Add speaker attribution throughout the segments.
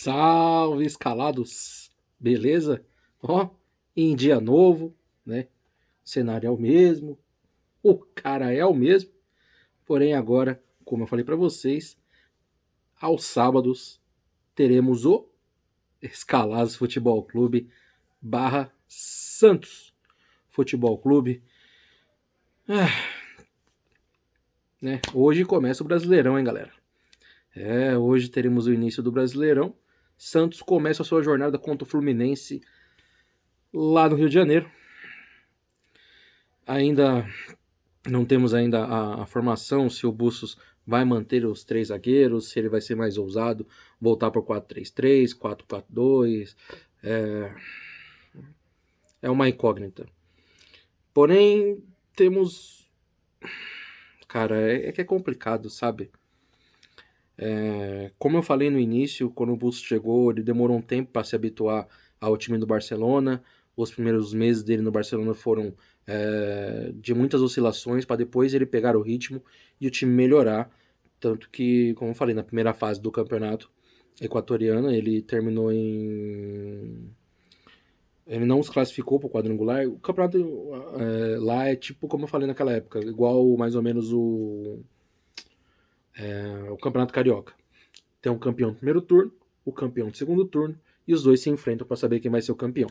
Speaker 1: Salve, escalados! Beleza? Ó, em dia novo, né? O cenário é o mesmo, o cara é o mesmo, porém agora, como eu falei pra vocês, aos sábados teremos o Escalados Futebol Clube barra Santos Futebol Clube. Né? Hoje começa o Brasileirão, hein, galera? Hoje teremos o início do Brasileirão. Santos começa a sua jornada contra o Fluminense lá no Rio de Janeiro. Ainda não temos ainda a formação, se o Bustos vai manter os três zagueiros, se ele vai ser mais ousado, voltar para o 4-3-3, 4-4-2. É uma incógnita. Porém, temos... Cara, é que é complicado, sabe? Como eu falei no início, quando o Bustos chegou, ele demorou um tempo para se habituar ao time do Barcelona. Os primeiros meses dele no Barcelona foram de muitas oscilações, para depois ele pegar o ritmo e o time melhorar. Tanto que, como eu falei, na primeira fase do campeonato equatoriano, ele terminou em... Ele não se classificou para o quadrangular. O campeonato lá é tipo, como eu falei naquela época, igual mais ou menos o campeonato carioca. Tem um campeão do primeiro turno, o campeão do segundo turno, e os dois se enfrentam para saber quem vai ser o campeão.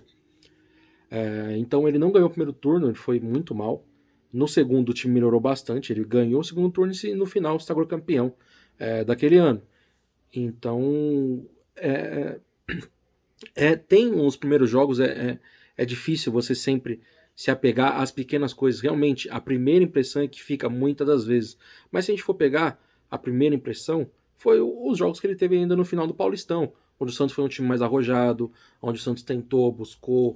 Speaker 1: Então ele não ganhou o primeiro turno, ele foi muito mal. No segundo o time melhorou bastante, ele ganhou o segundo turno e no final se sagrou campeão daquele ano. Então tem os primeiros jogos, é difícil você sempre se apegar às pequenas coisas. Realmente, a primeira impressão é que fica muitas das vezes. Mas se a gente for pegar a primeira impressão, foi os jogos que ele teve ainda no final do Paulistão, onde o Santos foi um time mais arrojado, onde o Santos tentou, buscou,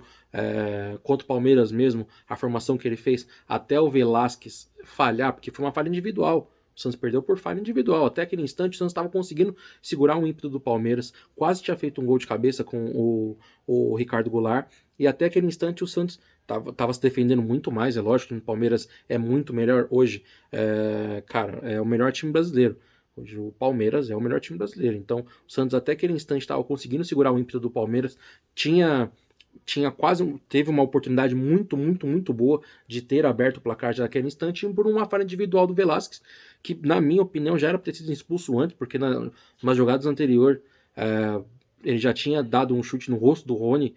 Speaker 1: contra o Palmeiras mesmo, a formação que ele fez, até o Velasquez falhar, porque foi uma falha individual. O Santos perdeu por falha individual. Até aquele instante o Santos estava conseguindo segurar o ímpeto do Palmeiras. Quase tinha feito um gol de cabeça com o Ricardo Goulart. E até aquele instante o Santos estava se defendendo muito mais. É lógico que o Palmeiras é muito melhor hoje. Cara, é o melhor time brasileiro. Hoje o Palmeiras é o melhor time brasileiro. Então o Santos até aquele instante estava conseguindo segurar o ímpeto do Palmeiras. Teve uma oportunidade muito, muito, muito boa de ter aberto o placar já naquele instante por uma falha individual do Velasquez, que na minha opinião já era para ter sido expulso antes, porque nas jogadas anteriores ele já tinha dado um chute no rosto do Rony,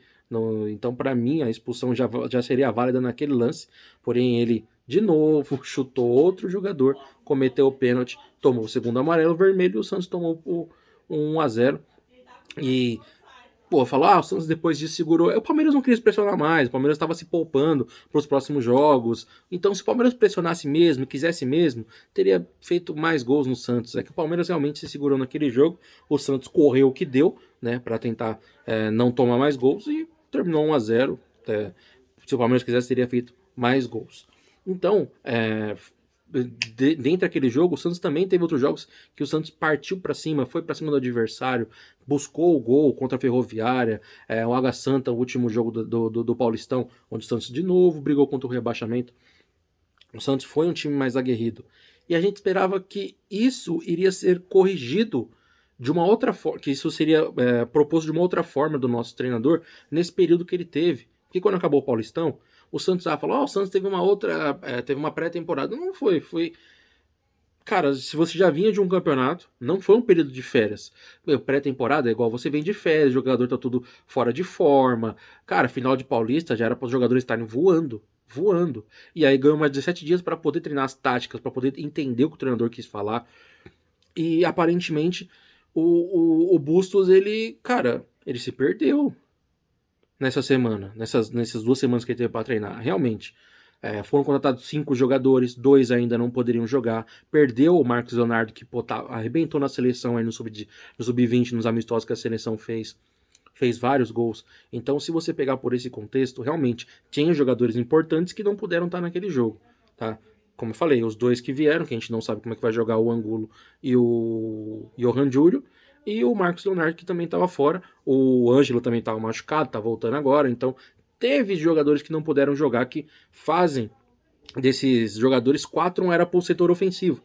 Speaker 1: então para mim a expulsão já seria válida naquele lance, porém ele de novo chutou outro jogador, cometeu o pênalti, tomou o segundo amarelo, vermelho, e o Santos tomou o 1-0 e falou, o Santos depois disso segurou. O Palmeiras não queria se pressionar mais, o Palmeiras estava se poupando para os próximos jogos. Então, se o Palmeiras pressionasse mesmo, quisesse mesmo, teria feito mais gols no Santos. É que o Palmeiras realmente se segurou naquele jogo, o Santos correu o que deu, né, para tentar não tomar mais gols e terminou 1-0. Se o Palmeiras quisesse, teria feito mais gols. Então, dentro daquele jogo, o Santos também teve outros jogos que o Santos partiu para cima, foi para cima do adversário, buscou o gol contra a Ferroviária, o Água Santa, o último jogo do Paulistão, onde o Santos de novo brigou contra o rebaixamento. O Santos foi um time mais aguerrido. E a gente esperava que isso iria ser corrigido de uma outra forma, que isso seria proposto de uma outra forma do nosso treinador nesse período que ele teve. Porque quando acabou o Paulistão, o Santos falou, o Santos teve uma pré-temporada. Não foi. Cara, se você já vinha de um campeonato, não foi um período de férias. Pré-temporada é igual você vem de férias, o jogador tá tudo fora de forma. Cara, final de Paulista já era para os jogadores estarem voando. E aí ganhou mais 17 dias para poder treinar as táticas, para poder entender o que o treinador quis falar. E aparentemente o Bustos, ele se perdeu nessa semana, nessas 2 semanas que ele teve para treinar, realmente. Foram contratados 5 jogadores, 2 ainda não poderiam jogar. Perdeu o Marcos Leonardo, que arrebentou na seleção aí no Sub-20, nos amistosos que a seleção fez vários gols. Então, se você pegar por esse contexto, realmente tinha jogadores importantes que não puderam estar naquele jogo, tá? Como eu falei, os 2 que vieram, que a gente não sabe como é que vai jogar, o Angulo e o Johan Júlio, e o Marcos Leonardo, que também estava fora. O Ângelo também estava machucado, tá voltando agora. Então, teve jogadores que não puderam jogar, que fazem desses jogadores 4 era para o setor ofensivo.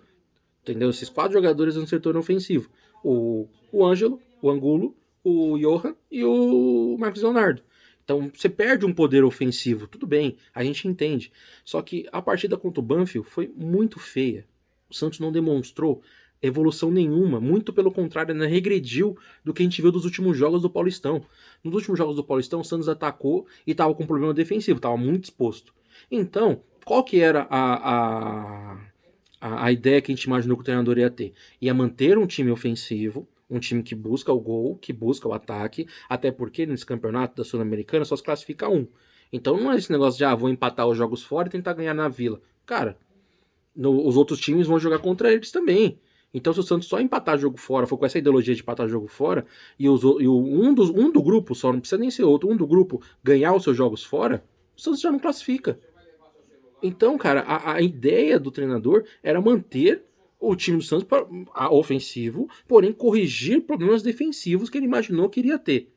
Speaker 1: Entendeu? Esses 4 jogadores no setor ofensivo. O Ângelo, o Angulo, o Johan e o Marcos Leonardo. Então você perde um poder ofensivo, tudo bem, a gente entende. Só que a partida contra o Banfield foi muito feia. O Santos não demonstrou evolução nenhuma, muito pelo contrário, né, regrediu do que a gente viu dos últimos jogos do Paulistão. Nos últimos jogos do Paulistão, o Santos atacou e estava com problema defensivo, estava muito exposto. Então, qual que era a ideia que a gente imaginou que o treinador ia ter? Ia manter um time ofensivo, um time que busca o gol, que busca o ataque, até porque nesse campeonato da Sul-Americana só se classifica um. Então não é esse negócio de, vou empatar os jogos fora e tentar ganhar na Vila. Cara, os outros times vão jogar contra eles também. Então, se o Santos só empatar jogo fora, for com essa ideologia de empatar jogo fora, um do grupo, só não precisa nem ser outro, um do grupo ganhar os seus jogos fora, o Santos já não classifica. Então, cara, a ideia do treinador era manter o time do Santos ofensivo, porém corrigir problemas defensivos que ele imaginou que iria ter.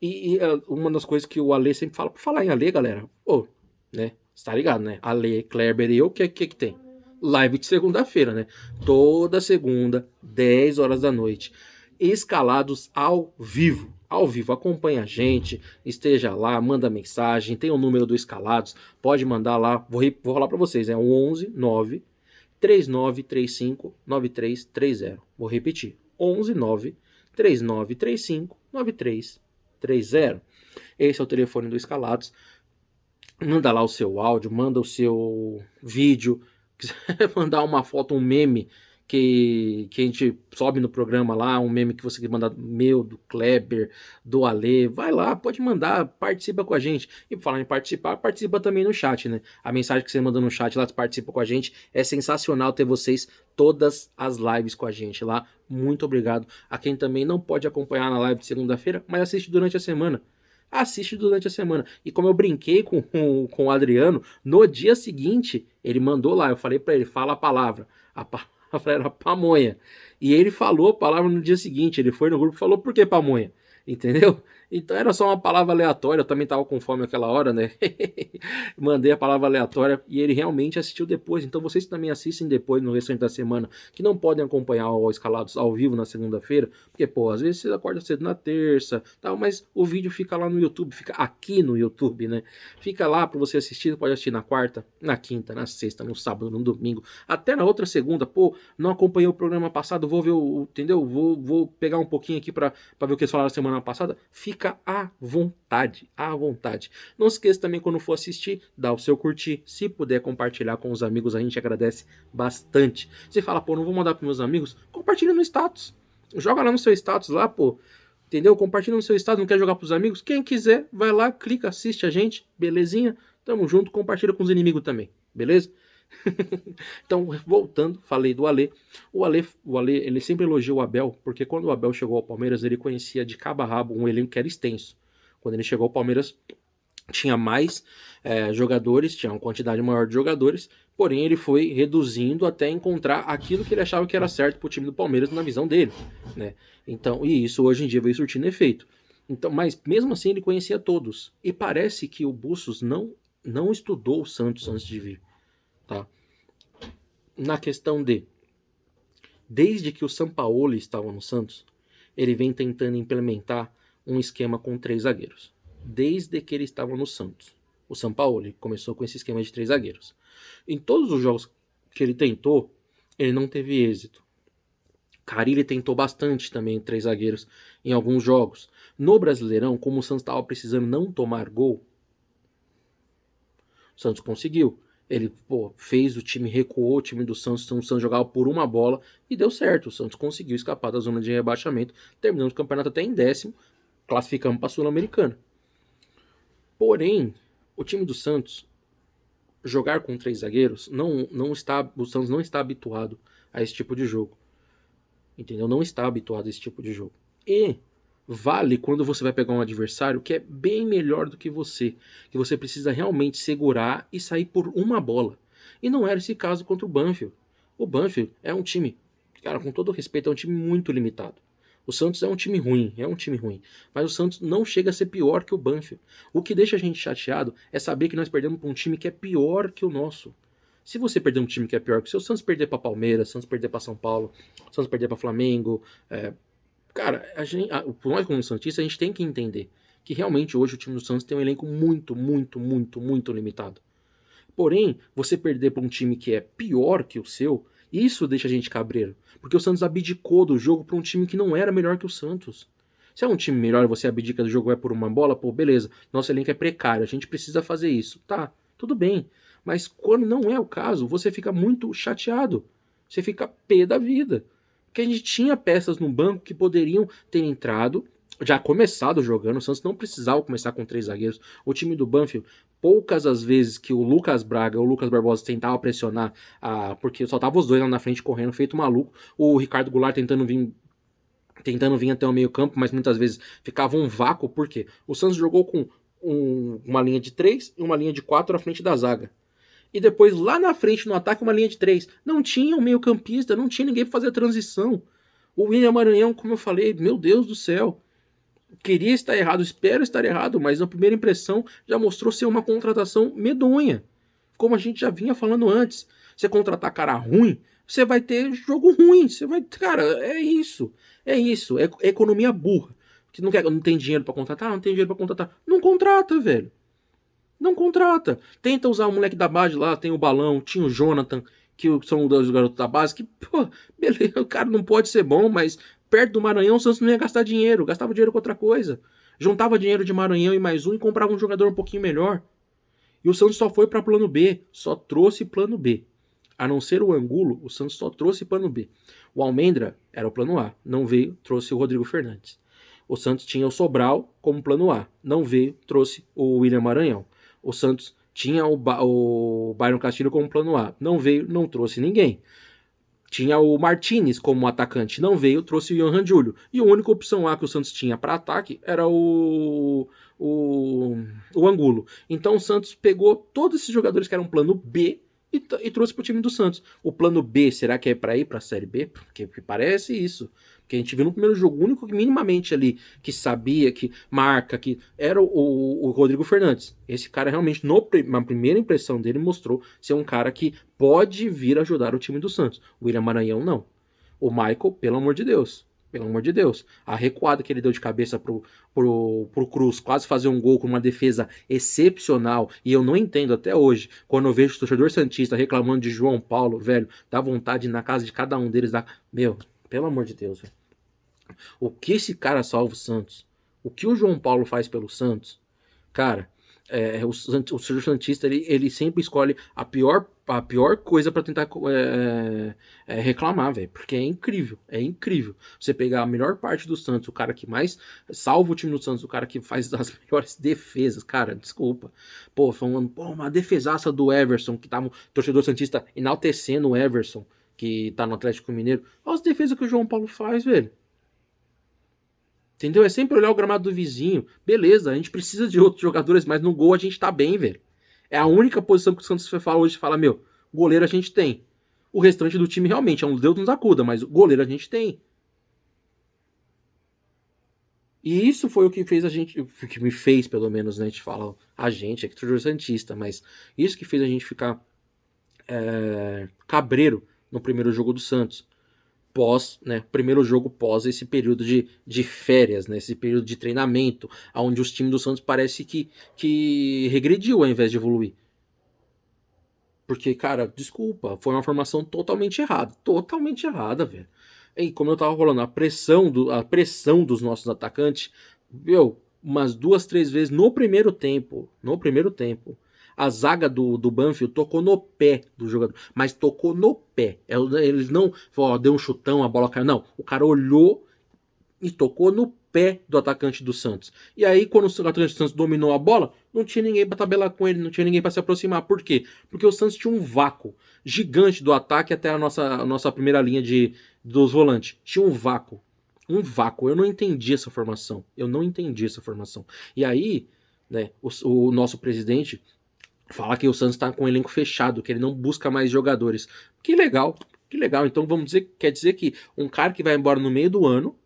Speaker 1: E uma das coisas que o Ale sempre fala, por falar em Ale, galera, né? Você tá ligado, né? Ale, Kleber e eu, o que tem? Live de segunda-feira, né? Toda segunda, 10 horas da noite. Escalados ao vivo. Ao vivo, acompanha a gente, esteja lá, manda mensagem, tem o número do Escalados, pode mandar lá, vou falar para vocês, é 11 9 3935 9330. Vou repetir, 11 9 3935 9330. Esse é o telefone do Escalados. Manda lá o seu áudio, manda o seu vídeo, quiser mandar uma foto, um meme que a gente sobe no programa lá, um meme que você quer mandar meu, do Kleber, do Ale, vai lá, pode mandar, participa com a gente. E por falar em participar, participa também no chat, né? A mensagem que você manda no chat lá, participa com a gente. É sensacional ter vocês todas as lives com a gente lá. Muito obrigado a quem também não pode acompanhar na live de segunda-feira, mas assiste durante a semana. Assiste durante a semana. E como eu brinquei com o Adriano, no dia seguinte, ele mandou lá, eu falei para ele, fala a palavra. A palavra era pamonha. E ele falou a palavra no dia seguinte, ele foi no grupo e falou, por que pamonha? Entendeu? Então era só uma palavra aleatória, eu também tava com fome naquela hora, né? Mandei a palavra aleatória e ele realmente assistiu depois. Então vocês também assistem depois no restante da semana, que não podem acompanhar o Escalados ao vivo na segunda-feira, porque, pô, às vezes vocês acordam cedo na terça, tal, mas o vídeo fica lá no YouTube, fica aqui no YouTube, né? Fica lá para você assistir, pode assistir na quarta, na quinta, na sexta, no sábado, no domingo, até na outra segunda. Pô, não acompanhei o programa passado, vou ver entendeu? Vou pegar um pouquinho aqui para ver o que eles falaram semana passada. Fica à vontade, à vontade. Não esqueça também, quando for assistir, dá o seu curtir. Se puder compartilhar com os amigos, a gente agradece bastante. Você fala, pô, não vou mandar para meus amigos? Compartilha no status. Joga lá no seu status lá, pô. Entendeu? Compartilha no seu status, não quer jogar pros amigos? Quem quiser, vai lá, clica, assiste a gente. Belezinha? Tamo junto, compartilha com os inimigos também. Beleza? Então, voltando, falei do Ale. O Ale, ele sempre elogiou o Abel, porque quando o Abel chegou ao Palmeiras, ele conhecia de cabo a rabo um elenco que era extenso. Quando ele chegou ao Palmeiras, tinha mais jogadores, tinha uma quantidade maior de jogadores, porém ele foi reduzindo até encontrar aquilo que ele achava que era certo para o time do Palmeiras na visão dele, né? Então, e isso hoje em dia veio surtindo efeito. Então, mas mesmo assim ele conhecia todos. E parece que o Bustos não estudou o Santos antes de vir, tá? Na questão desde que o Sampaoli estava no Santos, ele vem tentando implementar um esquema com 3 zagueiros. Desde que ele estava no Santos. O Sampaoli começou com esse esquema de 3 zagueiros. Em todos os jogos que ele tentou, ele não teve êxito. Carille tentou bastante também 3 zagueiros em alguns jogos. No Brasileirão, como o Santos estava precisando não tomar gol, o Santos conseguiu. Ele fez o time, recuou o time do Santos, o Santos jogava por uma bola e deu certo. O Santos conseguiu escapar da zona de rebaixamento, terminando o campeonato até em 10º, classificamos para a Sul-Americana. Porém, o time do Santos jogar com 3 zagueiros, o Santos não está habituado a esse tipo de jogo. Entendeu? Não está habituado a esse tipo de jogo. E vale quando você vai pegar um adversário que é bem melhor do que você precisa realmente segurar e sair por uma bola. E não era esse caso contra o Banfield. O Banfield é um time, cara, com todo respeito, é um time muito limitado. O Santos é um time ruim, mas o Santos não chega a ser pior que o Banfield. O que deixa a gente chateado é saber que nós perdemos para um time que é pior que o nosso. Se você perder um time que é pior que o seu, Santos perder para Palmeiras, Santos perder para São Paulo, Santos perder para Flamengo, Cara, nós como Santista, a gente tem que entender que realmente hoje o time do Santos tem um elenco muito, muito, muito, muito limitado. Porém, você perder para um time que é pior que o seu, isso deixa a gente cabreiro. Porque o Santos abdicou do jogo para um time que não era melhor que o Santos. Se é um time melhor e você abdica do jogo é por uma bola, pô, beleza. Nosso elenco é precário, a gente precisa fazer isso. Tá, tudo bem. Mas quando não é o caso, você fica muito chateado. Você fica pé da vida. Porque a gente tinha peças no banco que poderiam ter entrado, já começado jogando. O Santos não precisava começar com 3 zagueiros. O time do Banfield, poucas as vezes que o Lucas Braga ou o Lucas Barbosa tentavam pressionar, porque só tava os dois lá na frente correndo, feito maluco. O Ricardo Goulart tentando vir até o meio campo, mas muitas vezes ficava um vácuo, por quê? O Santos jogou com uma linha de 3 e uma linha de 4 à frente da zaga. E depois, lá na frente, no ataque, uma linha de 3. Não tinha um meio campista, não tinha ninguém para fazer a transição. O William Maranhão, como eu falei, meu Deus do céu. Queria estar errado, espero estar errado, mas na primeira impressão já mostrou ser uma contratação medonha. Como a gente já vinha falando antes. Você contratar cara ruim, você vai ter jogo ruim. Você vai. Cara, é isso. É isso. É economia burra. Que não tem dinheiro para contratar, não tem dinheiro para contratar. Não contrata, velho. Não contrata. Tenta usar o moleque da base lá, tem o Balão, tinha o Jonathan, que são os garotos da base, que, pô, beleza, o cara não pode ser bom, mas perto do Maranhão o Santos não ia gastar dinheiro, gastava dinheiro com outra coisa. Juntava dinheiro de Maranhão e mais um e comprava um jogador um pouquinho melhor. E o Santos só foi para plano B, só trouxe plano B. A não ser o Angulo, o Santos só trouxe plano B. O Almendra era o plano A, não veio, trouxe o Rodrigo Fernandes. O Santos tinha o Sobral como plano A, não veio, trouxe o William Maranhão. O Santos tinha o Byron Castilho como plano A, não veio, não trouxe ninguém. Tinha o Martinez como atacante, não veio, trouxe o Johan Júlio. E a única opção A que o Santos tinha para ataque era o Angulo. Então o Santos pegou todos esses jogadores que eram plano B e trouxe para o time do Santos. O plano B, será que é para ir para a Série B? Porque parece isso. Porque a gente viu no primeiro jogo, o único que minimamente ali que sabia, que marca, que era o Rodrigo Fernandes. Esse cara realmente, na primeira impressão dele, mostrou ser um cara que pode vir ajudar o time do Santos. O William Maranhão, não. O Michael, pelo amor de Deus. Pelo amor de Deus. A recuada que ele deu de cabeça pro Cruz, quase fazer um gol com uma defesa excepcional. E eu não entendo até hoje, quando eu vejo o torcedor santista reclamando de João Paulo, velho, dá vontade de ir na casa de cada um deles. Meu, pelo amor de Deus, velho. O que esse cara salva o Santos? O que o João Paulo faz pelo Santos? Cara, o Sérgio Santista ele sempre escolhe a pior coisa para tentar reclamar, velho. Porque é incrível, é incrível. Você pegar a melhor parte do Santos, o cara que mais salva o time do Santos, o cara que faz as melhores defesas, cara, desculpa. Pô, falando, uma defesaça do Everson, que tava o torcedor Santista enaltecendo o Everson, que tá no Atlético Mineiro. Olha as defesas que o João Paulo faz, velho. Entendeu? É sempre olhar o gramado do vizinho. Beleza, a gente precisa de outros jogadores, mas no gol a gente tá bem, velho. É a única posição que o Santos fala hoje, fala, meu, goleiro a gente tem. O restante do time realmente é um Deus nos acuda, mas o goleiro a gente tem. E isso foi o que fez a gente, o que me fez, pelo menos, né? A gente fala, a gente, é que torcedor santista, mas isso que fez a gente ficar cabreiro no primeiro jogo do Santos. Primeiro jogo pós esse período de férias, né, esse período de treinamento, onde os times do Santos parece que regrediu ao invés de evoluir. Porque, cara, desculpa, foi uma formação totalmente errada, velho. E como eu tava falando, a pressão dos nossos atacantes, meu, umas 2, 3 vezes no primeiro tempo, a zaga do Banfield tocou no pé do jogador, mas tocou no pé. Eles não, deu um chutão, a bola caiu, não. O cara olhou e tocou no pé do atacante do Santos. E aí, quando o atacante do Santos dominou a bola, não tinha ninguém para tabelar com ele, não tinha ninguém para se aproximar. Por quê? Porque o Santos tinha um vácuo gigante do ataque até a nossa primeira linha dos volantes. Tinha um vácuo. Um vácuo. Eu não entendi essa formação. E aí, né, o nosso presidente fala que o Santos está com o elenco fechado, que ele não busca mais jogadores. Que legal. Então quer dizer que um cara que vai embora no meio do ano,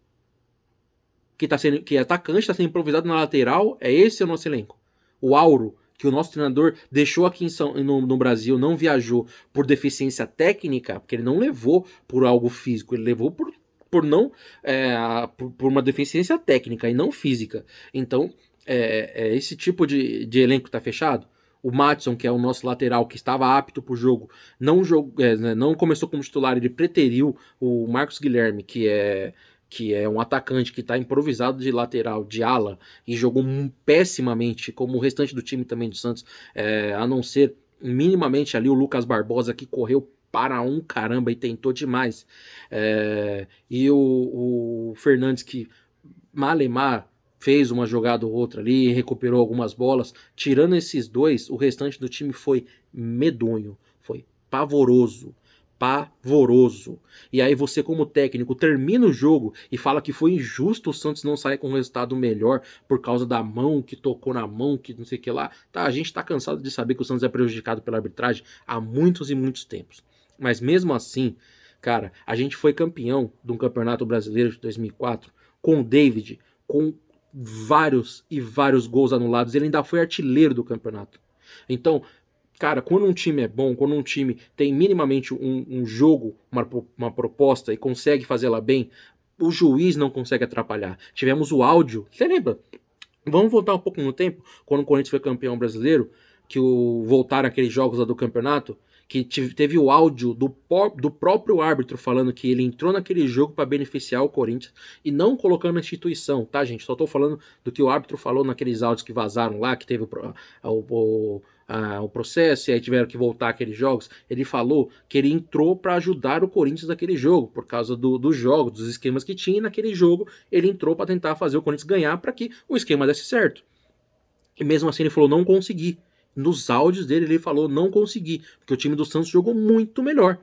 Speaker 1: que é atacante, está sendo improvisado na lateral, esse é o nosso elenco. O Auro, que o nosso treinador deixou aqui no Brasil, não viajou por deficiência técnica, porque ele não levou por algo físico, ele levou por por não por uma deficiência técnica e não física. Então, esse tipo de elenco tá fechado. O Maddison, que é o nosso lateral, que estava apto para o jogo, não começou como titular, ele preteriu o Marcos Guilherme, que é um atacante que está improvisado de lateral, de ala, e jogou pessimamente, como o restante do time também do Santos, a não ser minimamente ali o Lucas Barbosa, que correu para um caramba e tentou demais. E o Fernandes, que malemar fez uma jogada ou outra ali, recuperou algumas bolas. Tirando esses dois, o restante do time foi medonho, foi pavoroso. Pavoroso. E aí você, como técnico, termina o jogo e fala que foi injusto o Santos não sair com um resultado melhor por causa da mão que tocou na mão, que não sei o que lá. Tá, a gente tá cansado de saber que o Santos é prejudicado pela arbitragem há muitos e muitos tempos. Mas mesmo assim, cara, a gente foi campeão de um campeonato brasileiro de 2004 com o David, com vários e vários gols anulados. Ele ainda foi artilheiro do campeonato. Então, cara, quando um time é bom, quando um time tem minimamente um jogo, uma proposta e consegue fazê-la bem, o juiz não consegue atrapalhar. Tivemos o áudio, você lembra? Vamos voltar um pouco no tempo, quando o Corinthians foi campeão brasileiro, que voltaram aqueles jogos lá do campeonato, que teve o áudio do próprio árbitro falando que ele entrou naquele jogo para beneficiar o Corinthians e não colocando a instituição, tá, gente? Só tô falando do que o árbitro falou naqueles áudios que vazaram lá, que teve o processo e aí tiveram que voltar aqueles jogos. Ele falou que ele entrou para ajudar o Corinthians naquele jogo, por causa dos jogos, dos esquemas que tinha naquele jogo. Ele entrou para tentar fazer o Corinthians ganhar para que o esquema desse certo. E mesmo assim ele falou: não consegui. Nos áudios dele ele falou: não consegui, porque o time do Santos jogou muito melhor.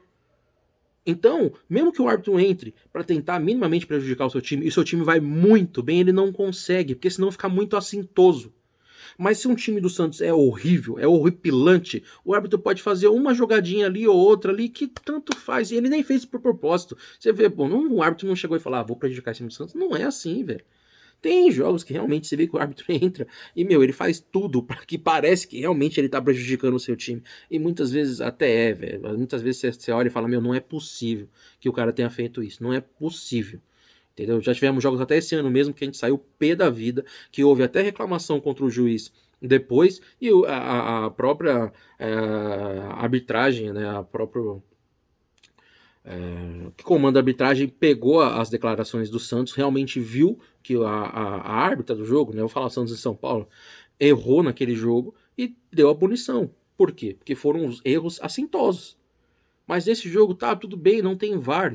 Speaker 1: Então, mesmo que o árbitro entre para tentar minimamente prejudicar o seu time, e o seu time vai muito bem, ele não consegue, porque senão fica muito assintoso. Mas se um time do Santos é horrível, é horripilante, o árbitro pode fazer uma jogadinha ali ou outra ali que tanto faz. E ele nem fez por propósito. Você vê, bom, o árbitro não chegou e falou: vou prejudicar esse time do Santos. Não é assim, velho. Tem jogos que realmente você vê que o árbitro entra e, ele faz tudo para que parece que realmente ele tá prejudicando o seu time. E muitas vezes até velho. Muitas vezes você olha e fala: não é possível que o cara tenha feito isso. Não é possível. Entendeu? Já tivemos jogos até esse ano mesmo que a gente saiu pé da vida, que houve até reclamação contra o juiz depois, e a própria arbitragem, né, a própria que comanda a arbitragem pegou as declarações do Santos, realmente viu que a árbitra do jogo, né, eu vou falar Santos e São Paulo, errou naquele jogo e deu a punição. Por quê? Porque foram os erros assintosos. Mas nesse jogo, tá, tudo bem, não tem VAR,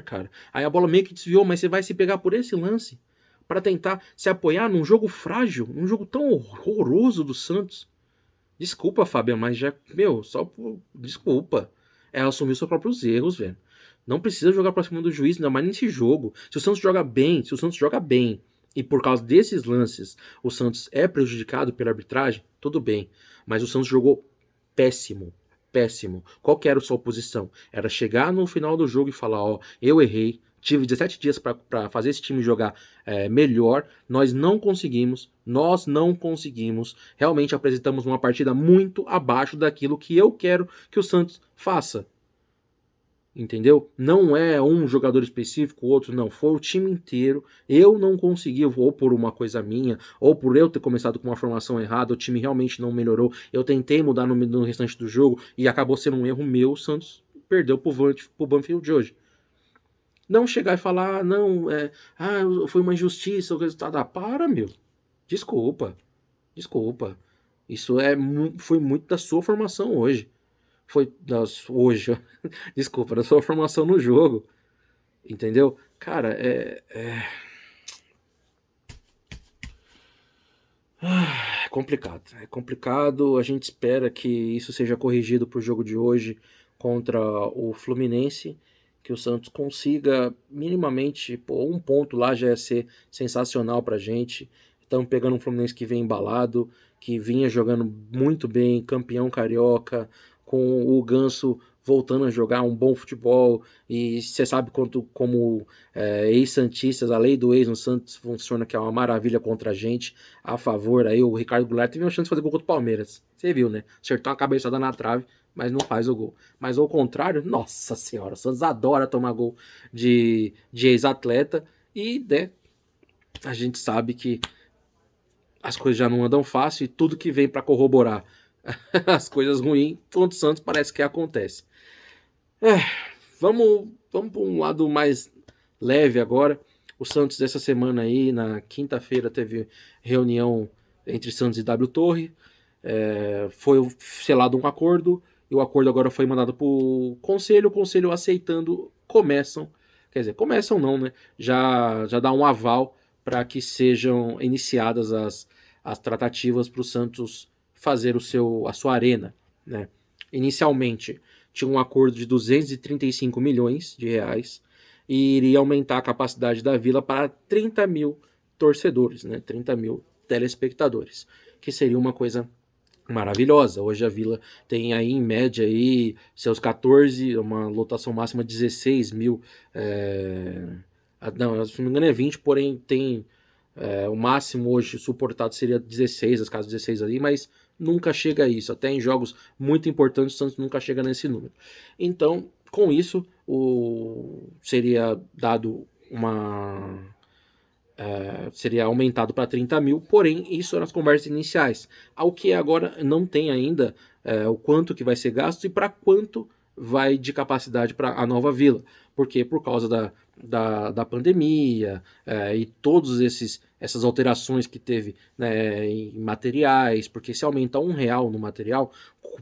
Speaker 1: cara. Aí a bola meio que desviou, mas você vai se pegar por esse lance para tentar se apoiar num jogo frágil, num jogo tão horroroso do Santos. Desculpa, Fábio, mas já, só por desculpa. É assumir seus próprios erros, velho. Não precisa jogar pra cima do juiz, ainda mais nesse jogo. Se o Santos joga bem, e por causa desses lances o Santos é prejudicado pela arbitragem, tudo bem. Mas o Santos jogou péssimo. Péssimo. Qual que era a sua posição? Era chegar no final do jogo e falar: eu errei, tive 17 dias para fazer esse time jogar melhor, nós não conseguimos, realmente apresentamos uma partida muito abaixo daquilo que eu quero que o Santos faça. Entendeu? Não é um jogador específico, outro não, foi o time inteiro. Eu não consegui, ou por uma coisa minha, ou por eu ter começado com uma formação errada, o time realmente não melhorou. Eu tentei mudar no restante do jogo e acabou sendo um erro meu. O Santos perdeu pro Banfield de hoje. Não chegar e falar: não, foi uma injustiça o resultado. Para, meu. Desculpa. Isso foi muito da sua formação hoje. Hoje, desculpa, da sua formação no jogo. Entendeu? Cara, é complicado. É complicado. A gente espera que isso seja corrigido pro jogo de hoje contra o Fluminense. Que o Santos consiga minimamente, um ponto lá já ia ser sensacional pra gente. Estamos pegando um Fluminense que vem embalado, que vinha jogando muito bem, campeão carioca, com o Ganso voltando a jogar um bom futebol, e você sabe quanto, como ex-santistas, a lei do ex no Santos funciona, que é uma maravilha contra a gente, a favor. Aí o Ricardo Goulart teve uma chance de fazer gol contra o Palmeiras, você viu, né? Acertou uma cabeçada na trave, mas não faz o gol. Mas ao contrário, nossa senhora, o Santos adora tomar gol de ex-atleta, e né, a gente sabe que as coisas já não andam fácil, e tudo que vem para corroborar as coisas ruins contra o Santos parece que acontece. Vamos para um lado mais leve agora. O Santos essa semana aí, na quinta-feira, teve reunião entre Santos e W Torre. Foi selado um acordo, e o acordo agora foi mandado para o conselho aceitando, começam não, né? Já dá um aval para que sejam iniciadas as tratativas para o Santos fazer a sua arena, né? Inicialmente tinha um acordo de 235 milhões de reais e iria aumentar a capacidade da Vila para 30 mil torcedores, né? 30 mil telespectadores, que seria uma coisa maravilhosa. Hoje a Vila tem aí em média aí seus 14, uma lotação máxima de 16 mil. Não, se não me engano é 20, porém tem o máximo hoje suportado seria 16, as casas 16 ali, mas nunca chega a isso. Até em jogos muito importantes o Santos nunca chega nesse número. Então, com isso, seria dado seria aumentado para 30 mil, porém isso eram as conversas iniciais. Ao que agora não tem ainda o quanto que vai ser gasto e para quanto vai de capacidade para a nova vila. Porque por causa da pandemia e todos essas alterações que teve, né, em materiais, porque se aumenta R$ 1 no material,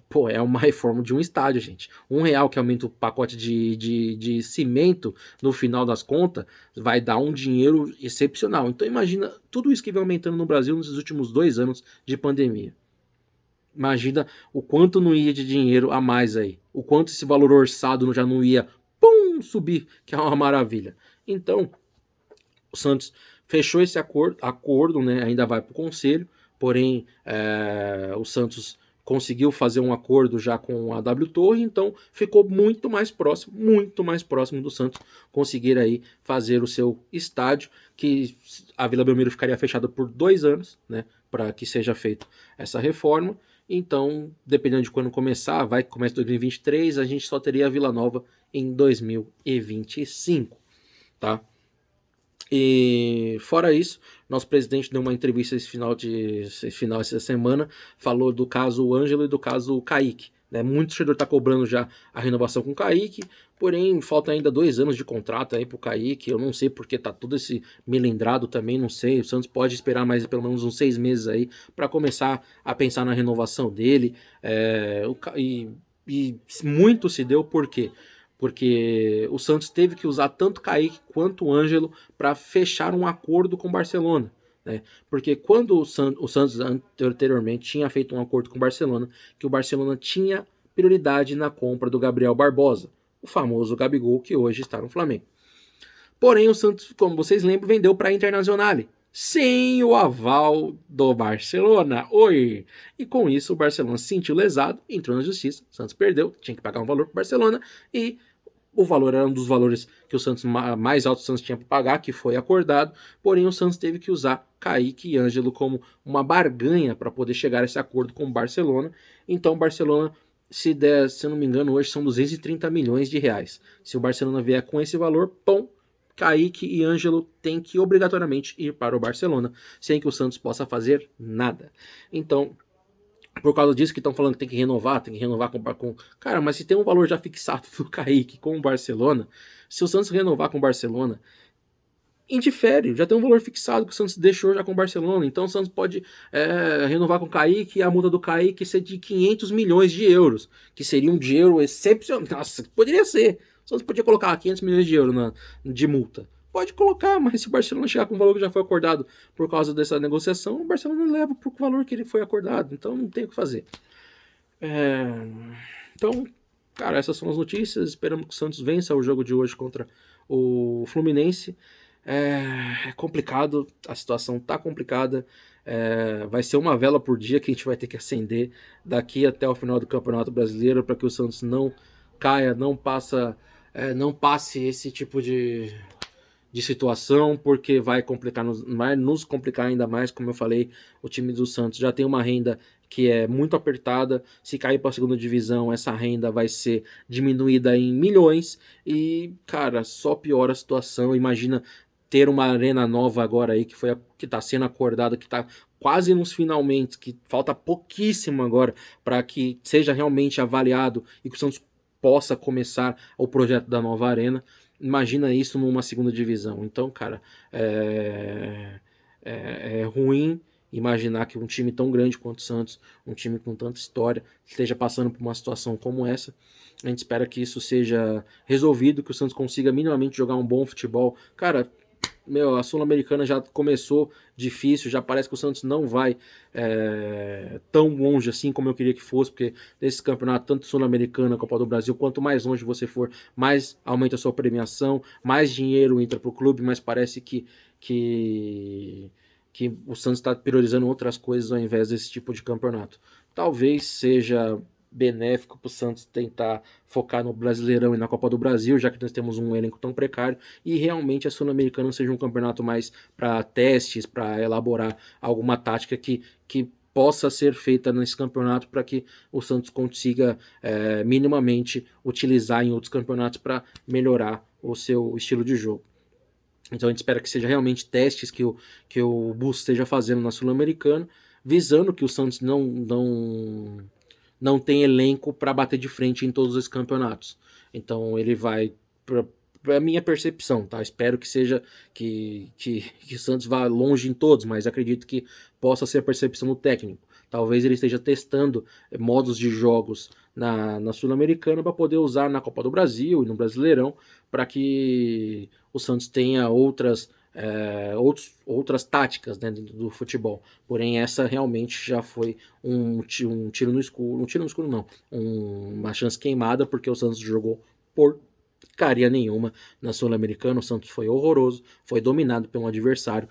Speaker 1: pô, é uma reforma de um estádio, gente. R$ 1 que aumenta o pacote de cimento, no final das contas, vai dar um dinheiro excepcional. Então imagina tudo isso que vem aumentando no Brasil nesses últimos 2 anos de pandemia. Imagina o quanto não ia de dinheiro a mais aí. O quanto esse valor orçado já não ia subir, que é uma maravilha. Então, o Santos fechou esse acordo, né, ainda vai para o conselho, porém o Santos conseguiu fazer um acordo já com a W Torre, então ficou muito mais próximo do Santos conseguir aí fazer o seu estádio, que a Vila Belmiro ficaria fechada por 2 anos, né, para que seja feita essa reforma. Então, dependendo de quando começar, vai que começa em 2023, a gente só teria a Vila Nova em 2025, tá? E fora isso, nosso presidente deu uma entrevista essa semana, falou do caso Ângelo e do caso Kaique, né? Muito torcedor está cobrando já a renovação com o Kaique, porém falta ainda 2 anos de contrato aí pro Kaique. Eu não sei porque tá todo esse melindrado também, não sei. O Santos pode esperar mais pelo menos uns 6 meses aí para começar a pensar na renovação dele. E muito se deu por quê? Porque o Santos teve que usar tanto Kaique quanto o Ângelo para fechar um acordo com o Barcelona. Né? Porque quando o Santos anteriormente tinha feito um acordo com o Barcelona, que o Barcelona tinha prioridade na compra do Gabriel Barbosa, o famoso Gabigol, que hoje está no Flamengo. Porém, o Santos, como vocês lembram, vendeu para a Internazionale, sem o aval do Barcelona. Oi! E com isso, o Barcelona se sentiu lesado, entrou na justiça, o Santos perdeu, tinha que pagar um valor para o Barcelona, e o valor era um dos valores que o Santos mais alto o Santos tinha para pagar, que foi acordado, porém o Santos teve que usar Kaique e Ângelo como uma barganha para poder chegar a esse acordo com o Barcelona. Então o Barcelona, se eu não me engano, hoje são 230 milhões de reais. Se o Barcelona vier com esse valor, Kaique e Ângelo têm que obrigatoriamente ir para o Barcelona, sem que o Santos possa fazer nada. Então, por causa disso que estão falando que tem que renovar com... Cara, mas se tem um valor já fixado do Kaique com o Barcelona, se o Santos renovar com o Barcelona, indifere, já tem um valor fixado que o Santos deixou já com o Barcelona, então o Santos pode renovar com o Kaique e a multa do Kaique ser de 500 milhões de euros, que seria um dinheiro excepcional. Nossa, poderia ser. O Santos podia colocar 500 milhões de euros de multa. Pode colocar, mas se o Barcelona chegar com o valor que já foi acordado por causa dessa negociação, o Barcelona leva por valor que ele foi acordado. Então não tem o que fazer. Então, cara, essas são as notícias. Esperamos que o Santos vença o jogo de hoje contra o Fluminense. É complicado, a situação tá complicada. Vai ser uma vela por dia que a gente vai ter que acender daqui até o final do Campeonato Brasileiro para que o Santos não caia, não passe esse tipo de situação, porque vai nos complicar ainda mais. Como eu falei, o time do Santos já tem uma renda que é muito apertada. Se cair para a segunda divisão, essa renda vai ser diminuída em milhões e, cara, só piora a situação. Imagina ter uma arena nova agora aí que está sendo acordada, que está quase nos finalmente, que falta pouquíssimo agora para que seja realmente avaliado e que o Santos possa começar o projeto da nova arena. Imagina isso numa segunda divisão. Então, cara, é ruim imaginar que um time tão grande quanto o Santos, um time com tanta história, esteja passando por uma situação como essa. A gente espera que isso seja resolvido, que o Santos consiga minimamente jogar um bom futebol. Cara, a Sul-Americana já começou difícil, já parece que o Santos não vai tão longe assim como eu queria que fosse, porque nesse campeonato, tanto Sul-Americana, Copa do Brasil, quanto mais longe você for, mais aumenta a sua premiação, mais dinheiro entra para o clube, mas parece que o Santos está priorizando outras coisas ao invés desse tipo de campeonato. Talvez seja benéfico para o Santos tentar focar no Brasileirão e na Copa do Brasil, já que nós temos um elenco tão precário, e realmente a Sul-Americana seja um campeonato mais para testes, para elaborar alguma tática que possa ser feita nesse campeonato para que o Santos consiga minimamente utilizar em outros campeonatos para melhorar o seu estilo de jogo. Então a gente espera que seja realmente testes que o Bus esteja fazendo na Sul-Americana, visando que o Santos não tem elenco para bater de frente em todos os campeonatos. Então ele vai, para a minha percepção, tá? Espero que seja que o Santos vá longe em todos, mas acredito que possa ser a percepção do técnico. Talvez ele esteja testando modos de jogos na Sul-Americana para poder usar na Copa do Brasil e no Brasileirão, para que o Santos tenha outras táticas, né, do futebol. Porém, essa realmente já foi um tiro no escuro. Um tiro no escuro não. Uma chance queimada, porque o Santos jogou porcaria nenhuma na Sul-Americana. O Santos foi horroroso, foi dominado por um adversário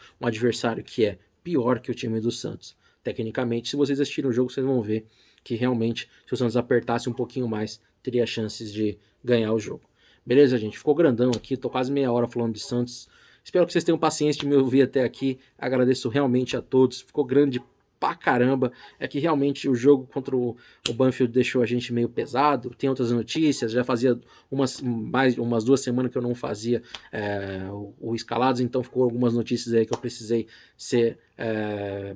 Speaker 1: que é pior que o time do Santos. Tecnicamente, se vocês assistirem o jogo, vocês vão ver que realmente, se o Santos apertasse um pouquinho mais, teria chances de ganhar o jogo. Beleza, gente? Ficou grandão aqui, tô quase meia hora falando de Santos. Espero que vocês tenham paciência de me ouvir até aqui. Agradeço realmente a todos. Ficou grande pra caramba. É que realmente o jogo contra o Banfield deixou a gente meio pesado. Tem outras notícias. Já fazia umas 2 semanas que eu não fazia o Escalados, então ficou algumas notícias aí que eu precisei ser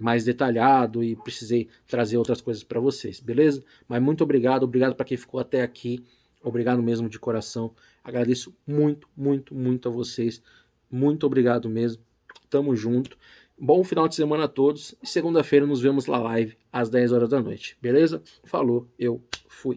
Speaker 1: mais detalhado e precisei trazer outras coisas para vocês, beleza? Mas muito obrigado para quem ficou até aqui. Obrigado mesmo de coração. Agradeço muito, muito, muito a vocês. Muito obrigado mesmo. Tamo junto. Bom final de semana a todos. E segunda-feira nos vemos na live às 10 horas da noite. Beleza? Falou, eu fui.